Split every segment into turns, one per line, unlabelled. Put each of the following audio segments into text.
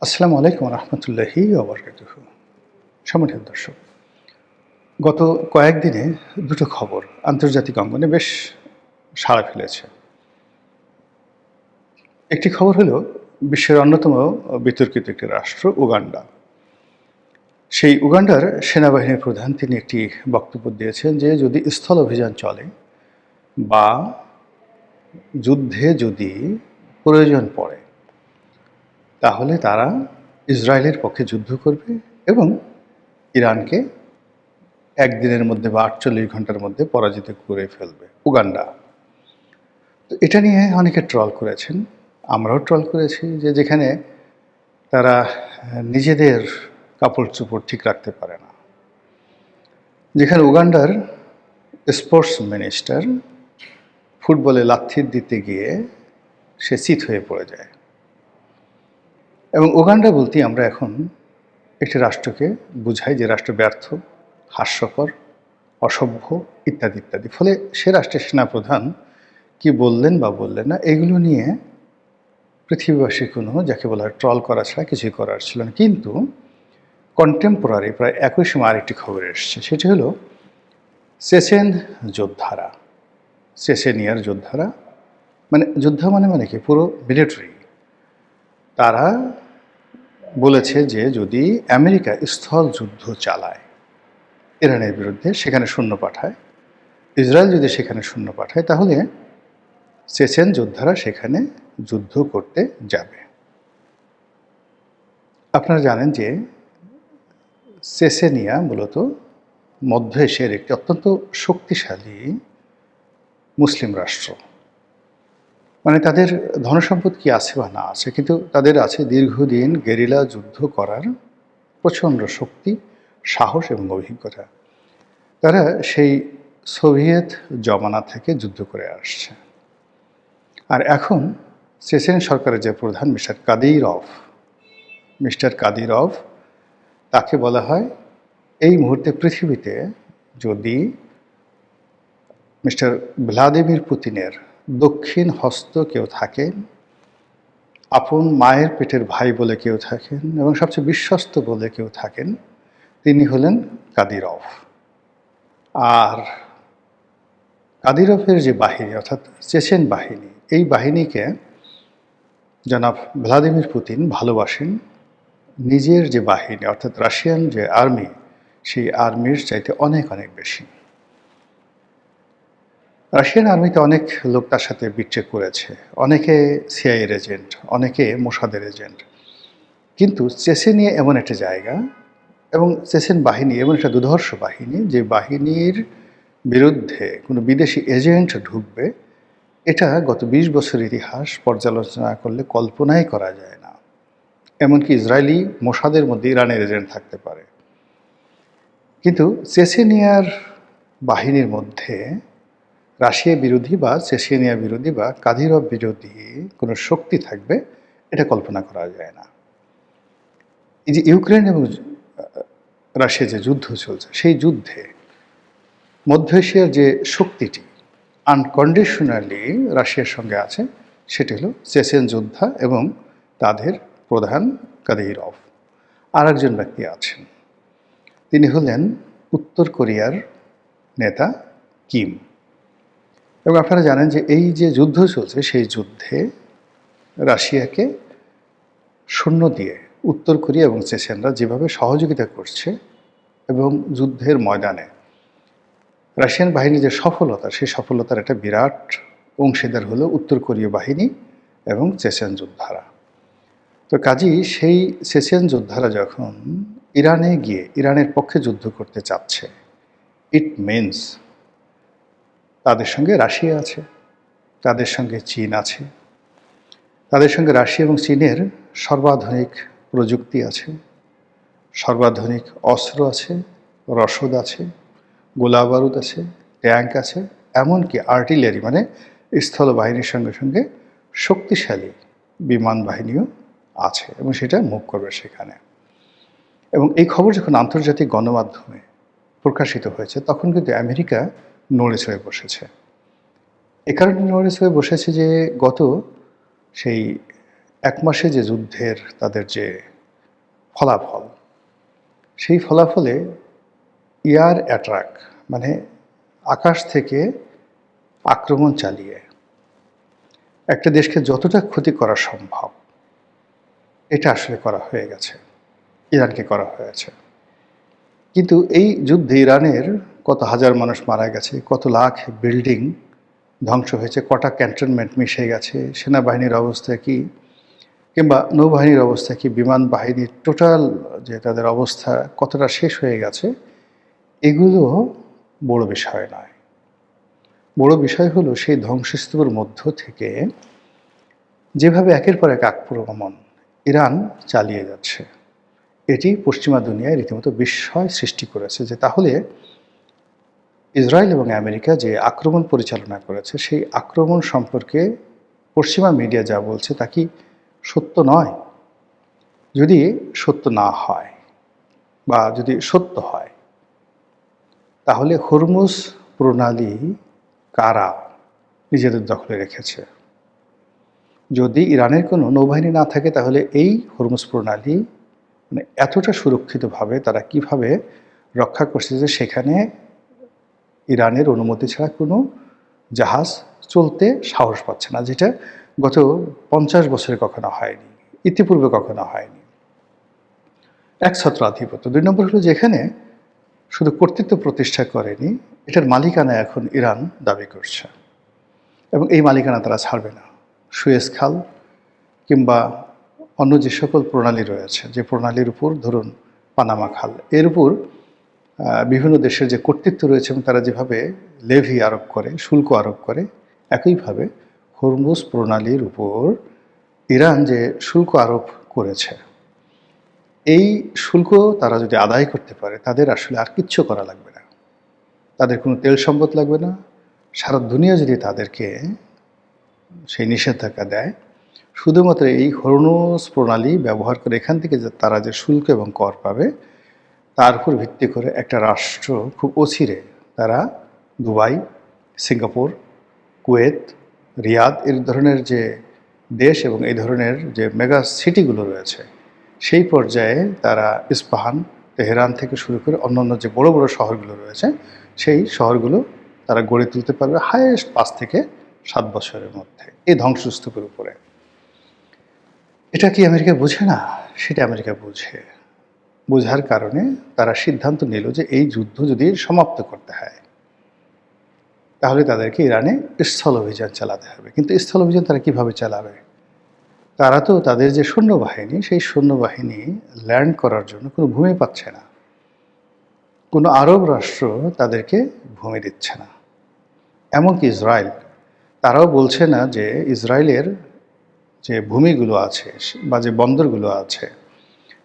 আসসালামু আলাইকুম রহমতুল্লাহি ওবরকাতুহু। সম্মানিত দর্শক, গত কয়েকদিনে দুটো খবর আন্তর্জাতিক অঙ্গনে বেশ সাড়া ফেলেছে। একটি খবর হলো বিশ্বের অন্যতম বিতর্কিত একটি রাষ্ট্র উগান্ডা। সেই উগান্ডার সেনাবাহিনীর প্রধান তিনি একটি বক্তব্য দিয়েছেন যে যদি স্থল অভিযান চলে বা যুদ্ধে যদি প্রয়োজন পড়ে তাহলে তারা ইসরায়েলের পক্ষে যুদ্ধ করবে এবং ইরানকে একদিনের মধ্যে বা ৪৮ ঘন্টার মধ্যে পরাজিত করে ফেলবে উগান্ডা। তো এটা নিয়ে অনেকে ট্রল করেছেন, আমরাও ট্রল করেছি যে যেখানে তারা নিজেদের কাপড় চোপড় ঠিক রাখতে পারে না, যেখানে উগান্ডার স্পোর্টস মিনিস্টার ফুটবলে লাথি দিতে গিয়ে সে চিত হয়ে পড়ে যায়। এবং উগান্ডা বলতে আমরা এখন একটি রাষ্ট্রকে বুঝাই যে রাষ্ট্র ব্যর্থ, হাস্যকর, অসভ্য ইত্যাদি ইত্যাদি। ফলে সে রাষ্ট্রের সেনাপ্রধান কি বললেন বা বললেন না এগুলো নিয়ে পৃথিবীবাসী কোনো যাকে বলা হয় ট্রল করা ছাড়া কিছুই করার ছিল না। কিন্তু কন্টেম্পোরারি প্রায় একই সময় আরেকটি খবর এসছে, সেটি হলো চেচেন যোদ্ধারা, চেচেনিয়ার যোদ্ধারা, মানে যোদ্ধা মানে কি পুরো মিলিটারি, তারা বলেছে যে যদি আমেরিকা স্থল যুদ্ধ চালায় ইরানের বিরুদ্ধে, সেখানে সৈন্য পাঠায়, ইসরায়েল যদি সেখানে সৈন্য পাঠায়, তাহলে চেচেন যোদ্ধারা সেখানে যুদ্ধ করতে যাবে। আপনারা জানেন যে চেচেনিয়া মূলত মধ্য এশিয়ার একটি অত্যন্ত শক্তিশালী মুসলিম রাষ্ট্র। মানে তাদের ধনসম্পদ কি আছে বা না আছে, কিন্তু তাদের আছে দীর্ঘদিন গেরিলা যুদ্ধ করার প্রচণ্ড শক্তি, সাহস এবং অভিজ্ঞতা। তারা সেই সোভিয়েত জমানা থেকে যুদ্ধ করে আসছে। আর এখন চেচেন সরকারের যে প্রধান মিস্টার কাদিরভ, তাকে বলা হয় এই মুহূর্তে পৃথিবীতে যদি মিস্টার ভ্লাদিমির পুতিনের দক্ষিণ হস্ত কেউ থাকেন, আপন মায়ের পেটের ভাই বলে কেউ থাকেন এবং সবচেয়ে বিশ্বস্ত বলে কেউ থাকেন, তিনি হলেন কাদিরভ। আর কাদিরভের যে বাহিনী অর্থাৎ চেচেন বাহিনী, এই বাহিনীকে জনাব ভ্লাদিমির পুতিন ভালোবাসেন নিজের যে বাহিনী অর্থাৎ রাশিয়ান যে আর্মি, সেই আর্মির চাইতে অনেক অনেক বেশি। রাশিয়ান আর্মিতে অনেক লোক তার সাথে বিট্রে করেছে, অনেকে সিআইএর এজেন্ট, অনেকে মোসাদের এজেন্ট। কিন্তু চেচেনিয়া এমন একটা জায়গা এবং চেচেন বাহিনী এমন একটা দুর্ধর্ষ বাহিনী, যে বাহিনীর বিরুদ্ধে কোনো বিদেশি এজেন্ট ঢুকবে, এটা গত ২০ বছরের ইতিহাস পর্যালোচনা করলে কল্পনাই করা যায় না। এমনকি ইসরায়েলি মোসাদের মধ্যে ইরানের এজেন্ট থাকতে পারে। কিন্তু চেচেনিয়ার বাহিনীর মধ্যে রাশিয়া বিরোধী বা চেচেনিয়া বিরোধী বা কাদিরভ বিরোধী কোনো শক্তি থাকবে, এটা কল্পনা করা যায় না। এই যে ইউক্রেন এবং রাশিয়া যে যুদ্ধ চলছে, সেই যুদ্ধে মধ্য এশিয়ার যে শক্তিটি আনকন্ডিশনালি রাশিয়ার সঙ্গে আছে, সেটি হলো চেচেন যোদ্ধা এবং তাদের প্রধান কাদিরভ। আর একজন ব্যক্তি আছেন, তিনি হলেন উত্তর কোরিয়ার নেতা কিম। এবং আপনারা জানেন যে এই যে যুদ্ধ চলছে, সেই যুদ্ধে রাশিয়াকে সৈন্য দিয়ে উত্তর কোরিয়া এবং চেচেনরা যেভাবে সহযোগিতা করছে এবং যুদ্ধের ময়দানে রাশিয়ান বাহিনীর যে সফলতা, সেই সফলতার একটা বিরাট অংশীদার হলো উত্তর কোরীয় বাহিনী এবং চেচেন যোদ্ধারা। তো কাজেই সেই চেচেন যোদ্ধারা যখন ইরানে গিয়ে ইরানের পক্ষে যুদ্ধ করতে চাচ্ছে, ইট মিনস তাদের সঙ্গে রাশিয়া আছে, তাদের সঙ্গে চীন আছে, তাদের সঙ্গে রাশিয়া এবং চীনের সর্বাধুনিক প্রযুক্তি আছে, সর্বাধুনিক অস্ত্র আছে, রসদ আছে, গোলা বারুদ আছে, ট্যাঙ্ক আছে, এমনকি আর্টিলারি মানে স্থল বাহিনীর সঙ্গে সঙ্গে শক্তিশালী বিমান বাহিনীও আছে এবং সেটা মুভ করবে সেখানে। এবং এই খবর যখন আন্তর্জাতিক গণমাধ্যমে প্রকাশিত হয়েছে, তখন কিন্তু আমেরিকা নড়ে চড়ে বসেছে। এ কারণে নড়ে চড়ে বসেছে যে গত সেই ১ মাসে যে যুদ্ধের তাদের যে ফলাফল, সেই ফলাফলে এয়ার অ্যাট্যাক মানে আকাশ থেকে আক্রমণ চালিয়ে একটা দেশকে যতটা ক্ষতি করা সম্ভব এটা আসলে করা হয়ে গেছে, ইরানকে করা হয়েছে। কিন্তু এই যুদ্ধে ইরানের কত হাজার মানুষ মারা গেছে, কত লাখ বিল্ডিং ধ্বংস হয়েছে, কটা ক্যান্টনমেন্ট মিশে গেছে, সেনাবাহিনীর অবস্থা কি, কিংবা নৌবাহিনীর অবস্থা কি, বিমান বাহিনীর টোটাল যে তাদের অবস্থা কতটা শেষ হয়ে গেছে, এগুলো বড় বিষয় নয়। বড় বিষয় হলো সেই ধ্বংসস্তূপের মধ্য থেকে যেভাবে একের পর এক আক্রমণ ইরান চালিয়ে যাচ্ছে, এটি পশ্চিমা দুনিয়ায় রীতিমতো বিস্ময় সৃষ্টি করেছে যে তাহলে ইসরায়েল এবং আমেরিকা যে আক্রমণ পরিচালনা করেছে সেই আক্রমণ সম্পর্কে পশ্চিমা মিডিয়া যা বলছে তা কি সত্য নয়? যদি সত্য না হয় বা যদি সত্য হয়, তাহলে হরমুজ প্রণালী কারা নিজেদের দখলে রেখেছে? যদি ইরানের কোনো নৌবাহিনী না থাকে তাহলে এই হরমুজ প্রণালী মানে এতটা সুরক্ষিতভাবে তারা কিভাবে রক্ষা করছে যে সেখানে ইরানের অনুমতি ছাড়া কোনো জাহাজ চলতে সাহস পাচ্ছে না, যেটা গত 50 বছরে কখনো হয়নি, ইতিপূর্বে কখনো হয়নি। একছত্র আধিপত্য। 2 নম্বর হলো যেখানে শুধু কর্তৃত্ব প্রতিষ্ঠা করেনি, এটার মালিকানা এখন ইরান দাবি করছে এবং এই মালিকানা তারা ছাড়বে না। সুয়েজ খাল কিংবা অন্য যে সকল প্রণালী রয়েছে, যে প্রণালীর উপর ধরুন পানামা খাল, এর উপর বিভিন্ন দেশের যে কর্তৃত্ব রয়েছে এবং তারা যেভাবে লেভি আরোপ করে, শুল্ক আরোপ করে, একইভাবে হরমুজ প্রণালীর উপর ইরান যে শুল্ক আরোপ করেছে, এই শুল্ক তারা যদি আদায় করতে পারে তাদের আসলে আর কিচ্ছু করা লাগবে না, তাদের কোনো তেল সম্পদ লাগবে না। সারা দুনিয়া যদি তাদেরকে সেই নিষেধাজ্ঞা দেয়, শুধুমাত্র এই হরমুজ প্রণালী ব্যবহার করে এখান থেকে যে তারা যে শুল্ক এবং কর পাবে তার উপর ভিত্তি করে একটা রাষ্ট্র খুব অচিরে তারা দুবাই, সিঙ্গাপুর, কুয়েত, রিয়াদ এর ধরনের যে দেশ এবং এই ধরনের যে মেগা সিটিগুলো রয়েছে সেই পর্যায়ে তারা ইস্পাহান, তেহরান থেকে শুরু করে অন্যান্য যে বড় বড় শহরগুলো রয়েছে সেই শহরগুলো তারা গড়ে তুলতে পারবে হাইয়েস্ট 5 থেকে 7 বছরের মধ্যে এই ধ্বংসস্তূপের উপরে। এটা কি আমেরিকা বোঝে না? সেটা আমেরিকা বোঝে। বোঝার কারণে তারা সিদ্ধান্ত নিল যে এই যুদ্ধ যদি সমাপ্ত করতে হয় তাহলে তাদেরকে ইরানে স্থল অভিযান চালাতে হবে। কিন্তু স্থল অভিযান তারা কিভাবে চালাবে? তারা তো তাদের যে সৈন্যবাহিনী সেই সৈন্যবাহিনী ল্যান্ড করার জন্য কোনো ভূমি পাচ্ছে না, কোনো আরব রাষ্ট্র তাদেরকে ভূমি দিচ্ছে না, এমনকি ইসরায়েল তারাও বলছে না যে ইসরায়েলের যে ভূমিগুলো আছে বা যে বন্দরগুলো আছে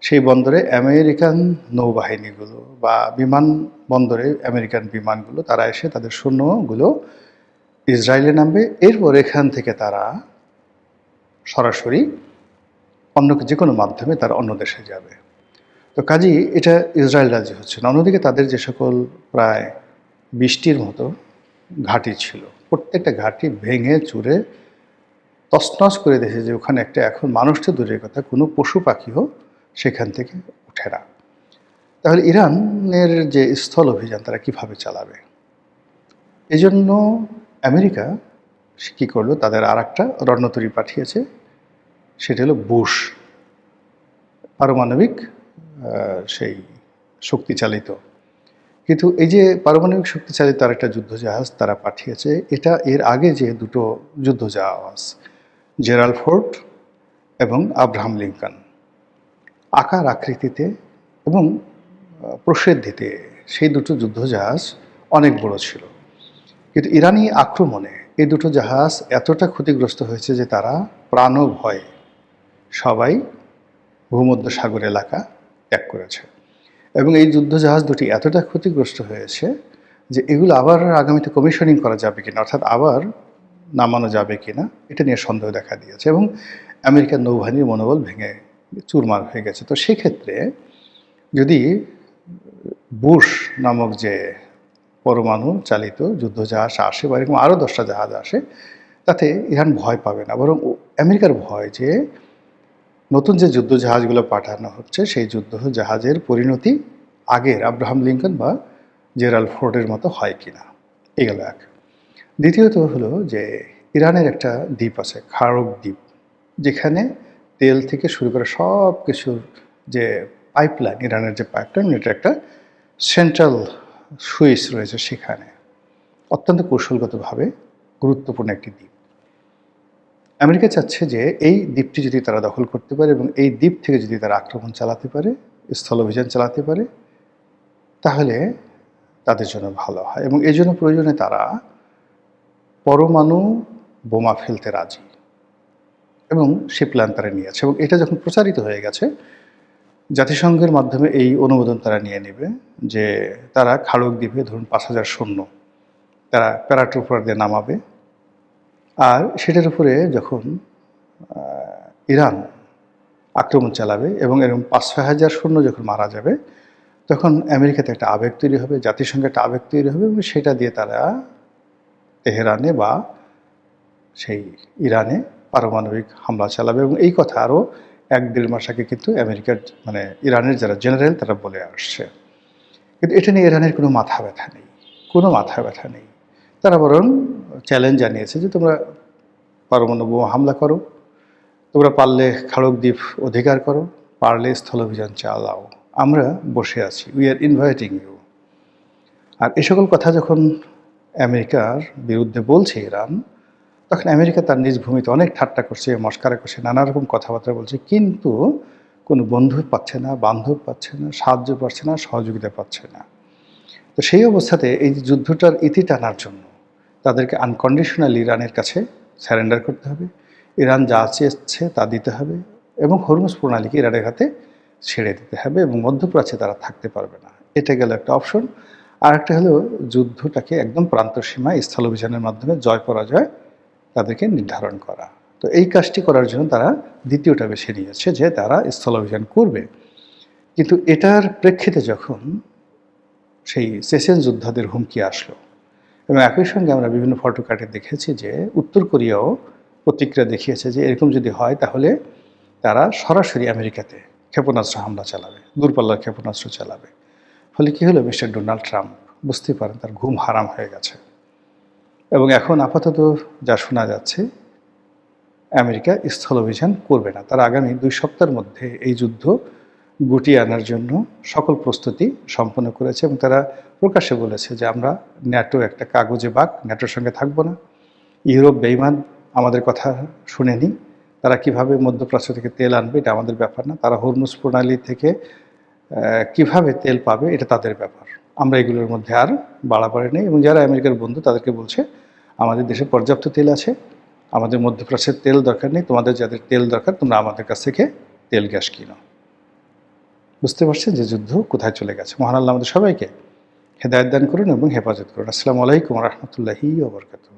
সেই বন্দরে আমেরিকান নৌবাহিনীগুলো বা বিমান বন্দরে আমেরিকান বিমানগুলো তারা এসে তাদের সৈন্যগুলো ইসরায়েলে নামবে, এরপর এখান থেকে তারা সরাসরি অন্য যে কোনো মাধ্যমে তারা অন্য দেশে যাবে। তো কাজেই এটা ইসরায়েল রাজি হচ্ছে না। অন্যদিকে তাদের যে সকল প্রায় 20টির মতো ঘাঁটি ছিল, প্রত্যেকটা ঘাঁটি ভেঙে চুরে তছনছ করে দিয়েছে যে ওখানে একটা এখন মানুষ তো দূরের কথা কোনো পশু পাখিও সেখান থেকে ওঠে না। তাহলে ইরানের যে স্থল অভিযান তারা কিভাবে চালাবে? এই জন্য আমেরিকা কী করলো, তাদের আর একটা রণতরী পাঠিয়েছে, সেটা হলো বুশ পারমাণবিক সেই শক্তিচালিত। কিন্তু এই যে পারমাণবিক শক্তিচালিত আরেকটা যুদ্ধজাহাজ তারা পাঠিয়েছে, এটা এর আগে যে দুটো যুদ্ধজাহাজ জেরাল্ড ফোর্ড এবং আব্রাহাম লিঙ্কন আকার আকৃতিতে এবং প্রসিদ্ধিতে সেই দুটো যুদ্ধজাহাজ অনেক বড় ছিল। কিন্তু ইরানি আক্রমণে এই দুটো জাহাজ এতটা ক্ষতিগ্রস্ত হয়েছে যে তারা প্রাণভয়ে সবাই ভূমধ্য সাগর এলাকা ত্যাগ করেছে এবং এই যুদ্ধজাহাজ দুটি এতটা ক্ষতিগ্রস্ত হয়েছে যে এগুলো আবার আগামীতে কমিশনিং করা যাবে কিনা, অর্থাৎ আবার নামানো যাবে কিনা, এটা নিয়ে সন্দেহ দেখা দিয়েছে এবং আমেরিকার নৌবাহিনীর মনোবল ভেঙে চুরমার হয়ে গেছে। তো সেক্ষেত্রে যদি বুশ নামক যে পরমাণু চালিত যুদ্ধজাহাজ আসে বা এরকম আরও 10টা জাহাজ আসে, তাতে ইরান ভয় পাবে না, বরং আমেরিকার ভয় যে নতুন যে যুদ্ধ জাহাজগুলো পাঠানো হচ্ছে সেই যুদ্ধ জাহাজের পরিণতি আগের আব্রাহাম লিঙ্কন বা জেরাল্ড ফোর্ডের মতো হয় কিনা, এগুলো এক। দ্বিতীয়ত হলো যে ইরানের একটা দ্বীপ আছে, খারক দ্বীপ, যেখানে তেল থেকে শুরু করে সব কিছুর যে পাইপলাইন, ইরানের যে পাইপলাইন, এটা একটা সেন্ট্রাল সুইচ রয়েছে সেখানে। অত্যন্ত কৌশলগতভাবে গুরুত্বপূর্ণ একটি দ্বীপ। আমেরিকা চাচ্ছে যে এই দ্বীপটি যদি তারা দখল করতে পারে এবং এই দ্বীপ থেকে যদি তারা আক্রমণ চালাতে পারে, স্থল অভিযান চালাতে পারে, তাহলে তাদের জন্য ভালো হয়। এবং এই জন্য প্রয়োজনে তারা পরমাণু বোমা ফেলতে রাজি, এবং সে প্ল্যান তারা নিয়েছে। এবং এটা যখন প্রচারিত হয়ে গেছে, জাতিসংঘের মাধ্যমে এই অনুমোদন তারা নিয়ে নেবে যে তারা খাড়ক দ্বীপে ধরুন 5,000 সৈন্য তারা প্যারাট্রুপার দিয়ে নামাবে। আর সেটার উপরে যখন ইরান আক্রমণ চালাবে এবং এরকম 5,000 সৈন্য যখন মারা যাবে, তখন আমেরিকাতে একটা আবেগ তৈরি হবে, জাতিসংঘে একটা আবেগ তৈরি হবে, এবং সেটা দিয়ে তারা তেহরানে বা সেই ইরানে পারমাণবিক হামলা চালাবে। এবং এই কথা আরও 1-1.5 মাস আগে কিন্তু আমেরিকার ইরানের যারা জেনারেল তারা বলে আসছে। কিন্তু এটা নিয়ে ইরানের কোনো মাথা ব্যথা নেই, কোনো মাথা ব্যথা নেই। তারা বরং চ্যালেঞ্জ জানিয়েছে যে তোমরা পারমাণু বোমা হামলা করো, তোমরা পারলে খাড়ক দ্বীপ অধিকার করো, পারলে স্থল অভিযান চালাও, আমরা বসে আছি, উই আর ইনভাইটিং ইউ। আর এ সকল কথা যখন আমেরিকার বিরুদ্ধে বলছে ইরান, তখন আমেরিকা তার নিজ ভূমিতে অনেক ঠাট্টা করছে, মস্কারা করছে, নানা রকম কথাবার্তা বলছে, কিন্তু কোনো বন্ধু পাচ্ছে না, বান্ধব পাচ্ছে না, সাহায্য পাচ্ছে না, সহযোগিতা পাচ্ছে না। তো সেই অবস্থাতে এই যুদ্ধটার ইতি টানার জন্য তাদেরকে আনকন্ডিশনালি ইরানের কাছে স্যারেন্ডার করতে হবে, ইরান যা চেয়েছে তা দিতে হবে, এবং হরমুজ প্রণালীকে ইরানের হাতে ছেড়ে দিতে হবে, এবং মধ্যপ্রাচ্যে তারা থাকতে পারবে না। এটা গেল একটা অপশন। আর একটা হলো যুদ্ধটাকে একদম প্রান্তসীমায় স্থল অভিযানের মাধ্যমে জয় পরাজয় তাদেরকে নির্ধারণ করা। তো এই কাজটি করার জন্য তারা দ্বিতীয়টা বেছে নিয়েছে, যে তারা স্থল অভিযান করবে। কিন্তু এটার প্রেক্ষিতে যখন সেই চেচেন যোদ্ধাদের হুমকি আসলো, এবং একই সঙ্গে আমরা বিভিন্ন ফটো কাটে দেখেছি যে উত্তর কোরিয়াও প্রতিক্রিয়া দেখিয়েছে যে এরকম যদি হয় তাহলে তারা সরাসরি আমেরিকাতে ক্ষেপণাস্ত্র হামলা চালাবে, দূরপাল্লার ক্ষেপণাস্ত্র চালাবে। ফলে কী হলো, মিস্টার ডোনাল্ড ট্রাম্প বুঝতে পারেন তার ঘুম হারাম হয়ে গেছে। এবং এখন আপাতত যা শোনা যাচ্ছে, আমেরিকা স্থল অভিযান করবে না। তারা আগামী 2 সপ্তাহের মধ্যে এই যুদ্ধ গুটিয়ে আনার জন্য সকল প্রস্তুতি সম্পন্ন করেছে, এবং তারা প্রকাশ্যে বলেছে যে আমরা ন্যাটো একটা কাগজে বাঘ, ন্যাটোর সঙ্গে থাকবো না। ইউরোপ বেইমান, আমাদের কথা শুনেনি। তারা কিভাবে মধ্যপ্রাচ্য থেকে তেল আনবে এটা আমাদের ব্যাপার না। তারা হরমুজ প্রণালী থেকে কিভাবে তেল পাবে এটা তাদের ব্যাপার। আমরা এগুলোর মধ্যে আর বাড়াবাড়ি নেই। এবং যারা আমেরিকার বন্ধু তাদেরকে বলছে আমাদের দেশে পর্যাপ্ত তেল আছে, আমাদের মধ্যপ্রাচ্যের তেল দরকার নেই, তোমাদের যাদের তেল দরকার তোমরা আমাদের কাছ থেকে তেল গ্যাস কিনো। বুঝতে পারছেন যে যুদ্ধ কোথায় চলে গেছে। মহান আল্লাহ আমাদের সবাইকে হেদায়েত দান করুন এবং হেফাজত করুন। আসসালামু আলাইকুম ওয়া রাহমাতুল্লাহি ওয়া বারাকাতুহু।